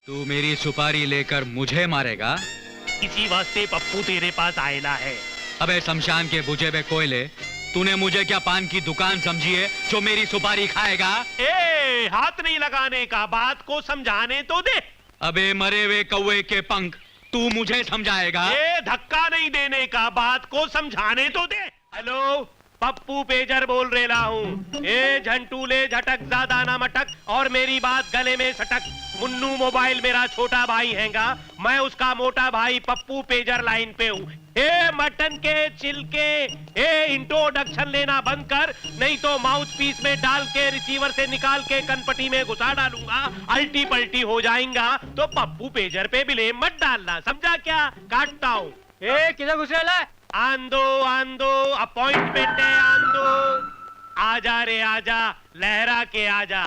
तू मेरी सुपारी लेकर मुझे मारेगा? इसी वास्ते पप्पू तेरे पास आएला है। अबे शमशान के बुझे हुए कोयले, तूने मुझे क्या पान की दुकान समझी है जो मेरी सुपारी खाएगा? ए, हाथ नहीं लगाने का, बात को समझाने तो दे। अबे मरे हुए कौवे के पंख, तू मुझे समझाएगा? ए, धक्का नहीं देने का, बात को समझाने तो दे। हेलो, पप्पू पेजर बोल रेला हूँ। ए झंटूले झटक ज्यादा ना मटक और मेरी बात गले में सटक। मुन्नू मोबाइल मेरा छोटा भाई हैगा, मैं उसका मोटा भाई पप्पू पेजर लाइन पे हूँ। ए मटन के छिलके, ए इंट्रोडक्शन लेना बंद कर, नहीं तो माउथ पीस में डाल के रिसीवर से निकाल के कनपटी में घुसा डालूंगा। अल्टी पल्टी हो जाएगा तो पप्पू पेजर पे ब्लेम मत डालना, समझा क्या? काटता हूँ। ए किधर घुस रहा है? आंदो अपॉइंटमेंट है, आंदो। आजा रे आजा, लहरा के आजा।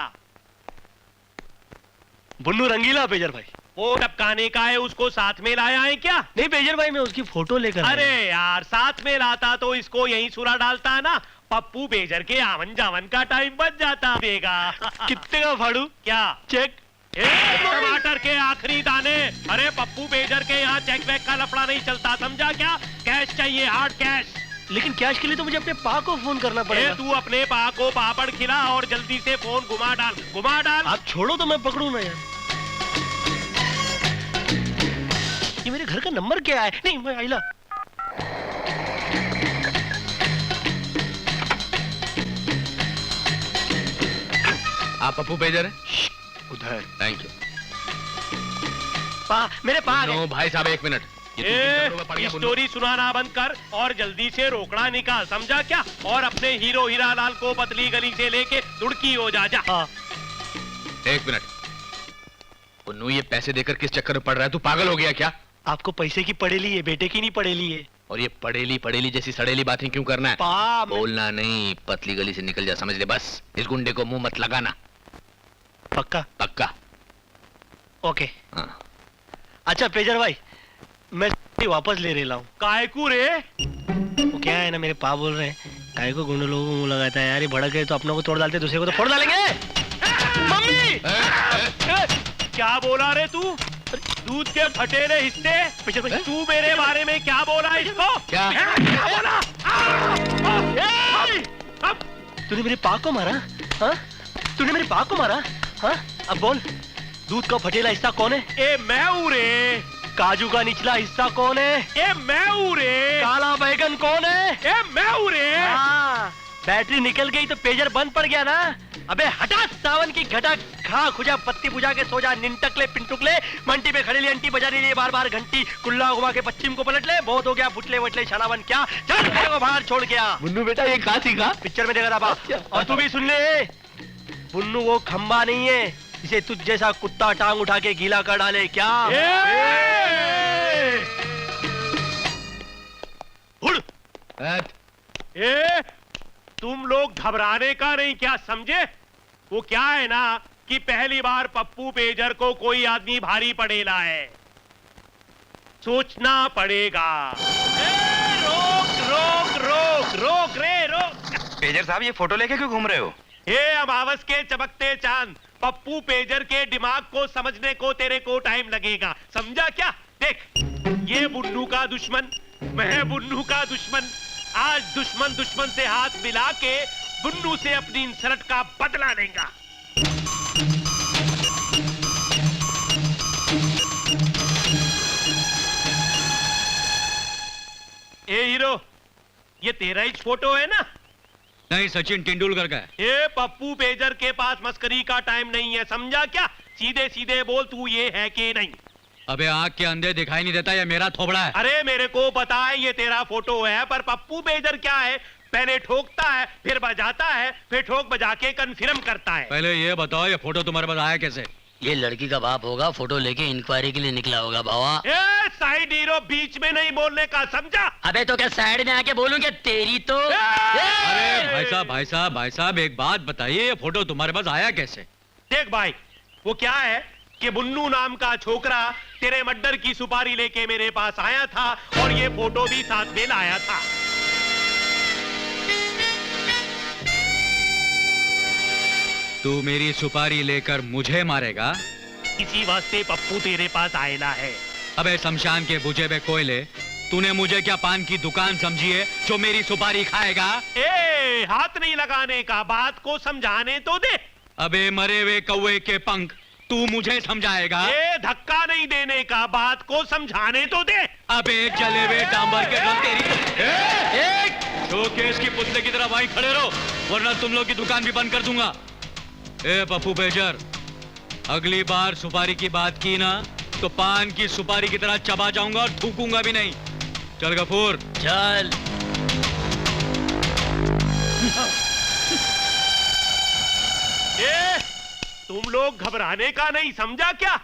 बुन्नू रंगीला पेजर भाई। वो टपकाने का है, उसको साथ में लाया है क्या? नहीं पेजर भाई, मैं उसकी फोटो लेकर अरे यार, साथ में लाता तो इसको यहीं सुरा डालता ना, पप्पू पेजर के आवन जावन का टाइम बच जाता। देगा कितने का फाड़ू? क्या चेक। टमाटर के आखिरी दाने। अरे पप्पू पेजर के यहाँ चेक वेक का लफड़ा नहीं चलता, समझा क्या? कैश चाहिए, हार्ड कैश। लेकिन कैश के लिए तो मुझे अपने पा को फोन करना पड़ेगा। तू अपने पा को पापड़ खिला और जल्दी से फोन घुमा डाल, घुमा डाल। आप छोड़ो तो मैं पकड़ू ना यार। ये मेरे घर का नंबर क्या है? नहीं मैं आइला। आप पप्पू पेजर हैं? उधर। Thank you. मेरे पा आ गए। नो भाई साहब, एक मिनट। स्टोरी सुनाना बंद कर और जल्दी से रोकड़ा निकाल, समझा क्या? और अपने हीरो हीरालाल को पतली गली से लेके दुड़की हो जा। हाँ। एक मिनट पुन्नू, ये पैसे देकर किस चक्कर में पड़ रहा है? तू पागल हो गया क्या? आपको पैसे की पड़ेली है, बेटे की नहीं पड़ेली है। और ये पड़ेली जैसी सड़ेली बातें क्यों करना है? बोलना नहीं, पतली गली से निकल जा, समझ ले बस। इस गुंडे को मुंह मत लगाना। पक्का? पक्का। ओके। हाँ। अच्छा पेजर भाई, मैं वापस ले रहा हूँ। कायकू रे? वो क्या है ना, मेरे पा बोल रहे हैं काय को गुंडे लोगों को मुंह लगाता है यार, ये भड़क गए तो अपनों को तोड़ डालते, दूसरे को तो फोड़ डालेंगे। मम्मी! क्या बोला रे तू? दूध के फटेरे हिस्से, तू मेरे बारे में क्या बोला इसको? क्या बोला? तूने मेरे पा को मारा? हाँ? तूने मेरे पा को मारा? हाँ? अब बोल, दूध का फटेला हिस्सा कौन है? ए मैं हूँ रे। काजू का निचला हिस्सा कौन है? ए मैं हूँ रे। काला बैगन कौन है? ए मैं हूँ रे। हाँ, बैटरी निकल गई तो पेजर बंद पड़ गया ना। अबे हटा सावन की घटा, खा खुजा पत्ती बुझा के सो जा, निंटकले पिंटुकले। मंटी पे खड़ी ली अंटी बजा रही है बार बार घंटी, कुल्ला घुमा के पश्चिम को पलट ले, बहुत हो गया बुटले वटले छनावन क्या। चल मेरे को बाहर छोड़ गया। मुन्नू बेटा, ये कहाँ सीखा? पिक्चर में देखा था बाप। और तू भी सुन ले, बुन्नू वो खंबा नहीं है इसे तुझ जैसा कुत्ता टांग उठा के गीला कर डाले क्या। तुम लोग घबराने का नहीं क्या समझे? वो क्या है ना कि पहली बार पप्पू पेजर को कोई आदमी भारी पड़ेला है, सोचना पड़ेगा। रोक रोक रोक रोक रे रोक। पेजर साहब, ये फोटो लेके क्यों घूम रहे हो? अमावस के चमकते चांद, पप्पू पेजर के दिमाग को समझने को तेरे को टाइम लगेगा, समझा क्या? देख, ये बुन्नू का दुश्मन, मैं बुन्नू का दुश्मन। आज दुश्मन दुश्मन से हाथ मिला के बुन्नू से अपनी इंसल्ट का बदला लेगा। ए हीरो, ये तेरा ही फोटो है ना? नहीं, सचिन तेंदुलकर का है। ये पप्पू पेजर के पास मस्करी का टाइम नहीं है, समझा क्या? सीधे सीधे बोल, तू ये है कि नहीं? अबे आँख के अंधे दिखाई नहीं देता, ये मेरा थोबड़ा है। अरे मेरे को पता है ये तेरा फोटो है, पर पप्पू पेजर क्या है? पहले ठोकता है, फिर बजाता है, फिर ठोक बजा के कन्फर्म करता है। पहले ये बताओ, ये फोटो तुम्हारे पास आया कैसे? ये लड़की का बाप होगा, फोटो लेके इंक्वायरी के लिए निकला होगा बाबा। साइड हीरो, बीच में नहीं बोलने का, समझा? अबे तो क्या साइड में आके बोलूं क्या? तेरी तो। अरे भाई साहब एक बात बताइए, ये फोटो तुम्हारे पास आया कैसे? देख भाई, वो क्या है कि बुन्नू नाम का छोकरा तेरे मर्डर की सुपारी लेके मेरे पास आया था और ये फोटो भी साथ में लाया था। तू मेरी सुपारी लेकर मुझे मारेगा? इसी वास्ते पप्पू तेरे पास आएला है। अबे शमशान के बुझे हुए कोयले, तूने मुझे क्या पान की दुकान समझी है जो मेरी सुपारी खाएगा? ए, हाथ नहीं लगाने का, बात को समझाने तो दे। अबे मरे हुए कौवे के पंख, तू मुझे समझाएगा? ए, धक्का नहीं देने का, बात को समझाने तो दे। अबे जले हुए डांबर के रंग तेरी शोकेस की पुतले की तरह वहीं खड़े रहो, वरना तुम लोग की दुकान भी बंद कर दूंगा। ए पप्पू पेजर, अगली बार सुपारी की बात की ना तो पान की सुपारी की तरह चबा जाऊंगा और थूकूंगा भी नहीं। चल गफूर चल। ए, तुम लोग घबराने का नहीं समझा क्या?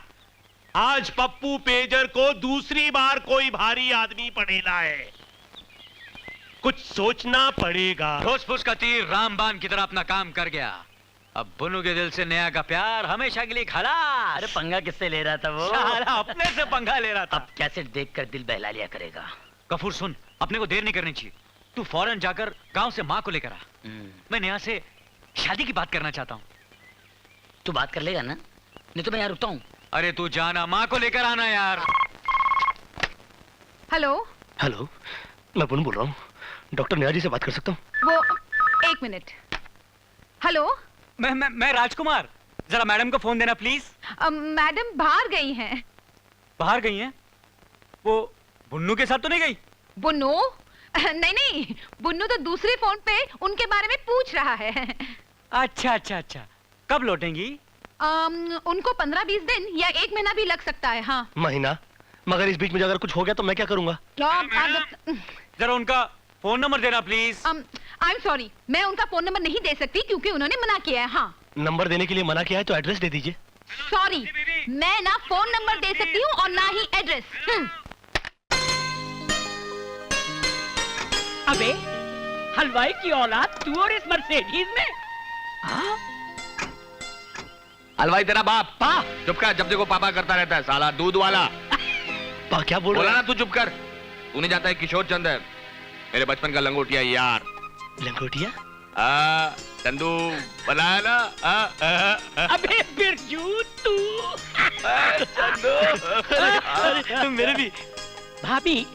आज पप्पू पेजर को दूसरी बार कोई भारी आदमी पड़ेला है, कुछ सोचना पड़ेगा। ठोस फूस का तीर रामबाण की तरह अपना काम कर गया। अब बुनु के दिल से नया का प्यार हमेशा के लिए खलास। अरे पंगा किससे ले रहा था वो? साला अपने से पंगा ले रहा था। अब कैसेट देखकर दिल बहला लिया करेगा। गफूर सुन, अपने को देर नहीं करनी चाहिए। तू फौरन जाकर गांव से माँ को लेकर आ। मैं नेहा से शादी की बात करना चाहता हूँ। तू बात कर लेगा ना? नहीं तो मैं यहाँ रुकता हूँ। अरे तू जाना, माँ को लेकर आना यार। हेलो। हेलो, मैं पुन बोल रहा हूँ। डॉक्टर नेहा जी से बात कर सकता हूँ? वो 1 मिनट। हेलो। मैं राजकुमार, जरा मैडम को फोन देना प्लीज। मैडम बाहर गई हैं। बाहर गई हैं? वो बुन्नू के साथ तो नहीं गई? बुन्नू? नहीं नहीं, बुन्नू तो दूसरे फोन पे उनके बारे में पूछ रहा है। अच्छा अच्छा अच्छा, कब लौटेंगी? उनको 15-20 दिन या 1 महीना भी लग सकता है। हाँ, महीना? मगर इस बीच में अगर कुछ हो गया तो मैं क्या करूंगा? जरा उनका फोन नंबर देना प्लीज। आई एम सॉरी, मैं उनका फोन नंबर नहीं दे सकती क्योंकि उन्होंने मना किया है। हाँ, नंबर देने के लिए मना किया है तो एड्रेस दे दीजिए। सॉरी, मैं ना फोन नंबर दे सकती हूँ और ना ही एड्रेस। अबे हलवाई की औलाद तू और इस मर्सिडीज में? हाँ? हलवाई तेरा बाप। चुप कर, जब देखो पापा करता रहता है साला दूध वाला। क्या बोल बोला रहा ना तू चुप कर। तू नहीं जानता है किशोर चंद है मेरे बचपन का लंगोटिया यार। लंगोटिया? चंदू बनाया ना। अबे बिरजू तू। चंदू मेरे भी। भाभी,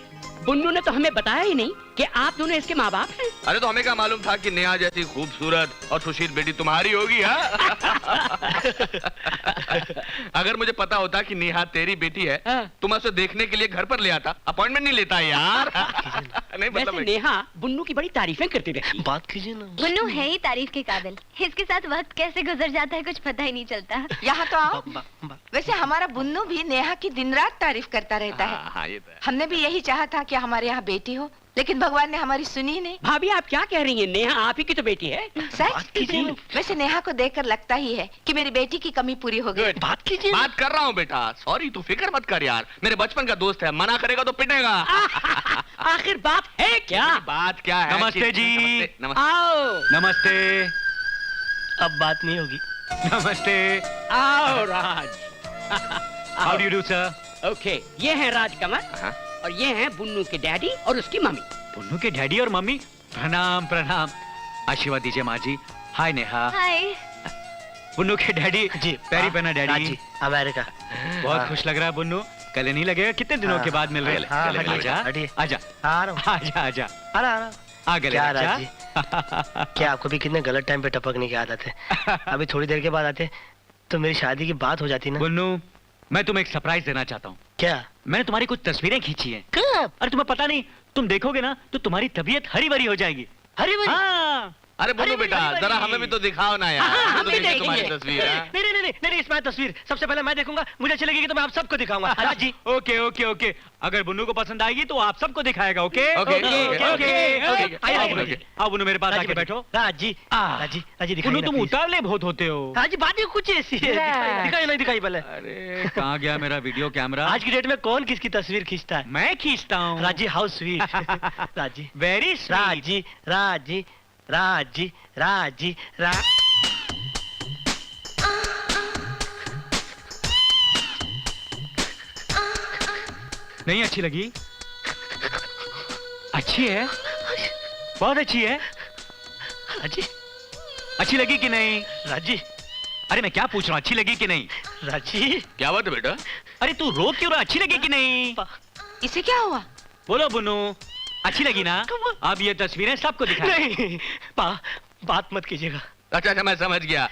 बुन्नू ने तो हमें बताया ही नहीं कि आप दोनों इसके माँ बाप हैं। अरे तो हमें क्या मालूम था कि नेहा जैसी खूबसूरत और सुशील बेटी तुम्हारी होगी। अगर मुझे पता होता कि नेहा तेरी बेटी है तो मैं उसे देखने के लिए घर पर ले आता। अपॉइंटमेंट नहीं लेता यार। नहीं मतलब वैसे नेहा बुन्नू की बड़ी तारीफें करती रहती है। बात कीजिए ना। बुन्नू है ही तारीफ के काबिल। इसके साथ वक्त कैसे गुजर जाता है कुछ पता ही नहीं चलता। यहाँ तो आओ। वैसे हमारा बुन्नू भी नेहा की दिन रात तारीफ करता रहता है। हाँ, ये तो है। हमने भी यही चाहा था कि हमारे यहाँ बेटी हो, लेकिन भगवान ने हमारी सुनी नहीं। भाभी आप क्या कह रही हैं? नेहा आप ही की तो बेटी है। सच? वैसे नेहा को देखकर लगता ही है कि मेरी बेटी की कमी पूरी हो गई। बात कीजिए। बात कर रहा हूँ बेटा। सॉरी, तू फिक्र मत कर यार, मेरे बचपन का दोस्त है, मना करेगा तो पिटेगा। आखिर बात है क्या? बात क्या है? नमस्ते जी। नमस्ते। आओ नमस्ते। अब बात नहीं होगी। नमस्ते। आओ Raj. How do you do sir? Okay, ये है राजकमल और ये हैं बुन्नू के डैडी और उसकी मम्मी। बुन्नू के डैडी और मम्मी, प्रणाम प्रणाम। आशीर्वाद दीजिए माँ जी। हाय नेहा। हाय। बुन्नू के डैडी जी। पैरी पहना डैडी। जी, अमेरिका। बहुत खुश लग रहा है बुन्नू। कल नहीं लगेगा? कितने दिनों के बाद मिल रहे हैं। आजा आजा आजा आजा। आ गए क्या राज जी, क्या आपको भी कितने गलत टाइम पे टपकने की आदत है? अभी थोड़ी देर के बाद आते तो मेरी शादी की बात हो जाती ना। बुन्नू, मैं तुम्हें एक सरप्राइज देना चाहता हूँ। क्या? मैंने तुम्हारी कुछ तस्वीरें खींची हैं। कब? अरे तुम्हें पता नहीं, तुम देखोगे ना तो तुम्हारी तबीयत हरी भरी हो जाएगी। हरी भरी? हाँ। अरे बोलो बेटा, जरा हमें भी तो दिखाओ ना यार। हाँ, हमें हम तो भी देखिए तुम्हारी देखेंगे। तस्वीर। हाँ? नहीं, इसमें तस्वीर सबसे पहले मैं देखूंगा, मुझे अच्छी लगेगी तो मैं आप सबको दिखाऊंगा। Raj ji. Okay okay okay, अगर बुन्नू को पसंद आएगी तो आप सबको दिखाएगा। Okay okay, okay okay, okay. Okay. आओ बुन्नू, मेरे पास आके बैठो। राज जी, बुन्नू तुम उतावले बहुत होते हो। राज जी, बात ही कुछ ऐसी है। दिखाई नहीं दिखाई पहले। अरे कहाँ गया मेरा वीडियो कैमरा? आज की डेट में कौन किसकी तस्वीर खींचता है? मैं खींचता हूँ। Raj ji, how sweet. Raj ji, very Raj ji, Raj ji, Raj ji, Raj ji, Raj. नहीं अच्छी लगी? अच्छी है, बहुत अच्छी है। राज जी, अच्छी लगी कि नहीं? राज जी, अरे मैं क्या पूछ रहा हूँ, अच्छी लगी कि नहीं? राजी, क्या बात है बेटा? अरे तू रो क्यों रहा, अच्छी लगी कि नहीं? इसे क्या हुआ? बोलो बुन्नू, अच्छी लगी ना? अब ये तस्वीरें सबको दिखा। नहीं बात मत कीजिएगा। अच्छा मैं समझ गया,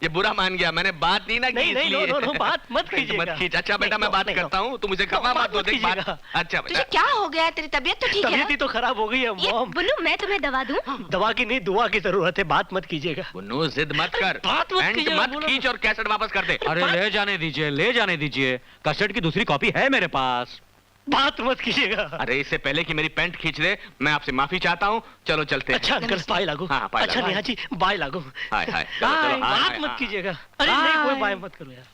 ये बुरा मान गया, मैंने बात नहीं ना की नहीं, इसलिए। नो, बात मत कीजिएगा। मत खींच। अच्छा बेटा मैं बात करता हूँ, तुम मुझे क्षमा मत दो, देख बात। अच्छा तुझे बेटा क्या हो गया है? तेरी तबीयत तो ठीक है तबीयत ही ना? तो खराब हो गई है मॉम। बुन्नू मैं तुम्हें दवा दूं? दवा की नहीं, दुआ की जरूरत है, बात मत कीजिएगा। बुन्नू जिद मत कर, बात मत एंड कीजिएगा, मत बोलो। खींच और कैसेट वापस कर दे। अरे ले जाने दीजिए, ले जाने दीजिए, कैसेट की दूसरी कॉपी है मेरे पास। बात मत कीजिएगा। अरे इससे पहले कि मेरी पैंट खींच दे, मैं आपसे माफी चाहता हूँ। चलो चलते हैं। अच्छा अंकल बाय लागू। हाँ, बाय अच्छा लागू। नेहा जी बाय लागू। हाय हाय चलो, बाय, चलो, हाय, बात हाय, मत हाँ। कीजिएगा। अरे नहीं कोई बाय मत करो यार।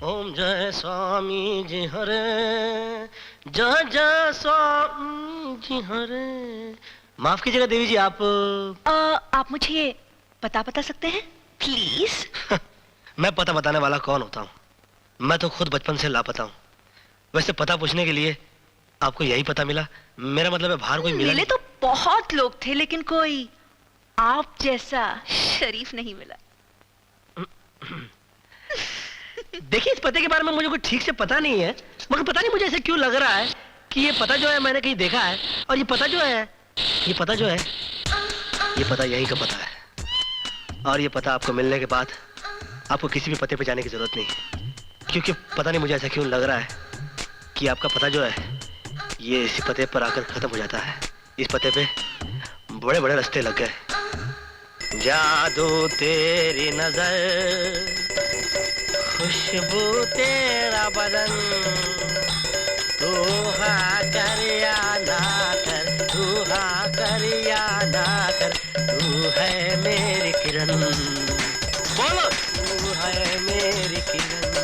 ओम जय स्वामी जी हरे, जय जय स्वामी जी हरे। माफ कीजिएगा देवी जी, आप मुझे बता सकते हैं प्लीज? मैं पता बताने वाला कौन होता हूँ? मैं तो खुद बचपन से लापता हूँ। वैसे पता पूछने के लिए आपको यही पता मिला? मेरा मतलब है बाहर कोई मिला मिले तो बहुत लोग थे, लेकिन कोई आप जैसा शरीफ नहीं मिला। देखिए इस पते के बारे में मुझे कुछ ठीक से पता नहीं है, मगर पता नहीं मुझे ऐसे क्यों लग रहा है कि ये पता जो है मैंने कहीं देखा है, और ये पता जो है ये पता यहीं का पता है। और ये पता आपको मिलने के बाद आपको किसी भी पते पे जाने की जरूरत नहीं है, क्योंकि पता नहीं मुझे ऐसा क्यों लग रहा है कि आपका पता जो है ये इसी पते पर आकर खत्म हो जाता है। इस पते पे बड़े बड़े रास्ते लग गए। जादू तेरी नजर, खुशबू तेरा बदन, तू हाँ कर या ना कर, तू हाँ कर या ना कर, तू है मेरी किरण, बोलो तू है मेरी किरण,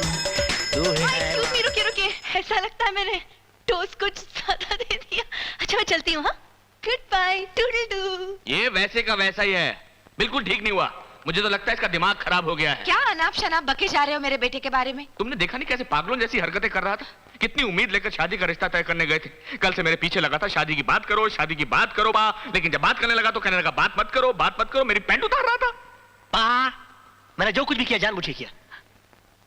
तू है। रुकिए, ऐसा लगता है मैंने डोज कुछ ज्यादा दे दिया। अच्छा मैं चलती हूँ। हाँ, गुड बाय टूडल डू। ये वैसे का वैसा ही है, बिल्कुल ठीक नहीं हुआ। मुझे तो लगता है इसका दिमाग खराब हो गया है। क्या अनाप शनाप बके जा रहे हो मेरे बेटे के बारे में? तुमने देखा नहीं कैसे पागलों जैसी हरकतें कर रहा था? कितनी उम्मीद लेकर शादी का रिश्ता तय करने गए थे। कल से मेरे पीछे लगा था, शादी की बात करो, शादी की बात करो बा, लेकिन जब बात करने लगा तो कहने लगा बात मत करो, बात मत करो। मेरी पैंट उतार रहा था। पा मैंने जो कुछ भी किया जानबूझ के किया।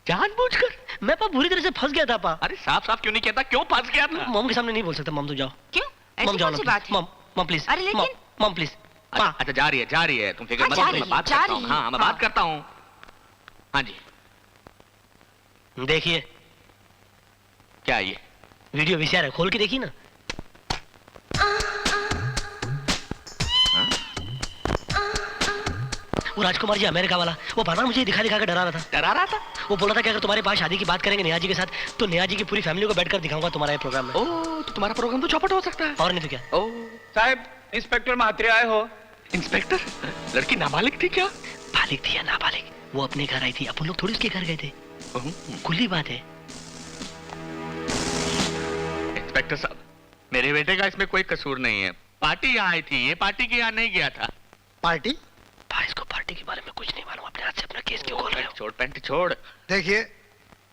जानबूझकर? मैं पा पूरी तरह से फंस गया था। पा अरे साफ साफ क्यों नहीं कहता, क्यों फंस गया था? मॉम के सामने नहीं बोल सकता। मॉम तो जाओ। क्यों? मॉम ऐसी जाओ कौन सी ना बात है? Mom please. अरे लेकिन मॉम प्लीज। अच्छा जा रही है, तुम फिक्र हाँ, मत जा करो, रही मैं है, बात जा करता रही हूँ। है। हाँ मैं हाँ। बात करता हूँ। हाँ जी देखिए क्या ये वीडियो वीसीआर है, खोल के देखिए ना। वो राजकुमार जी अमेरिका वाला, वो बार बार मुझे दिखा दिखा कर डरा रहा था। डरा रहा था? वो बोल रहा था कि अगर तुम्हारे पास शादी की बात करेंगे नेहा जी के साथ, तो नेहा जी की पूरी फैमिली को बैठकर दिखाऊंगा तुम्हारा ये प्रोग्राम में। ओह तो तुम्हारा प्रोग्राम तो चौपट हो सकता है। और नहीं तो क्या। ओह साहब इंस्पेक्टर महात्रे आए हो। इंस्पेक्टर? लड़की नाबालिग थी क्या? बालिग थी या नाबालिग, वो अपने घर आई थी, अपन लोग थोड़ी उसके घर गए थे। खुली बात है। इंस्पेक्टर साहब, मेरे बेटे का इसमें कोई कसूर नहीं है। पार्टी यहाँ आई थी, ये पार्टी के यहाँ नहीं गया था। पार्टी? भाई इसको पार्टी के बारे में कुछ नहीं मालूम, अपने हाथ से अपना केस क्यों खोल रहे हो? छोड़ पैंट छोड़। देखिए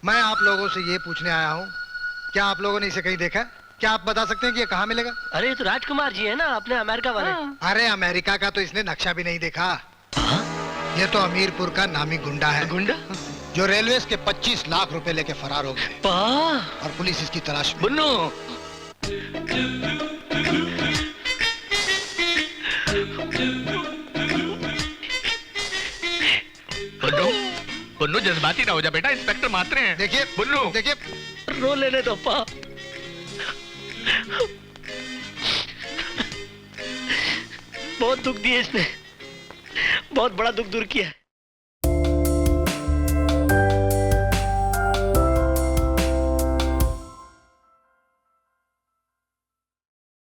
मैं आप लोगों से ये पूछने आया हूँ, क्या आप लोगों ने इसे कहीं देखा? क्या आप बता सकते हैं कि ये कहाँ मिलेगा? अरे ये तो राजकुमार जी है ना, अपने अमेरिका वाले। अरे अमेरिका का तो इसने नक्शा भी नहीं देखा। ये तो अमीरपुर का नामी गुंडा है। गुंडा? जो रेलवे के 25 लाख रुपए लेके फरार हो गए और पुलिस इसकी तलाश में। बुन्नू बुन्नू जज्बाती ना हो जा बेटा, इंस्पेक्टर मात्र हैं। देखिए बुन्नू देखिए, रो लेने दो पा। बहुत दुख दिया इसने, बहुत बड़ा दुख दूर किया।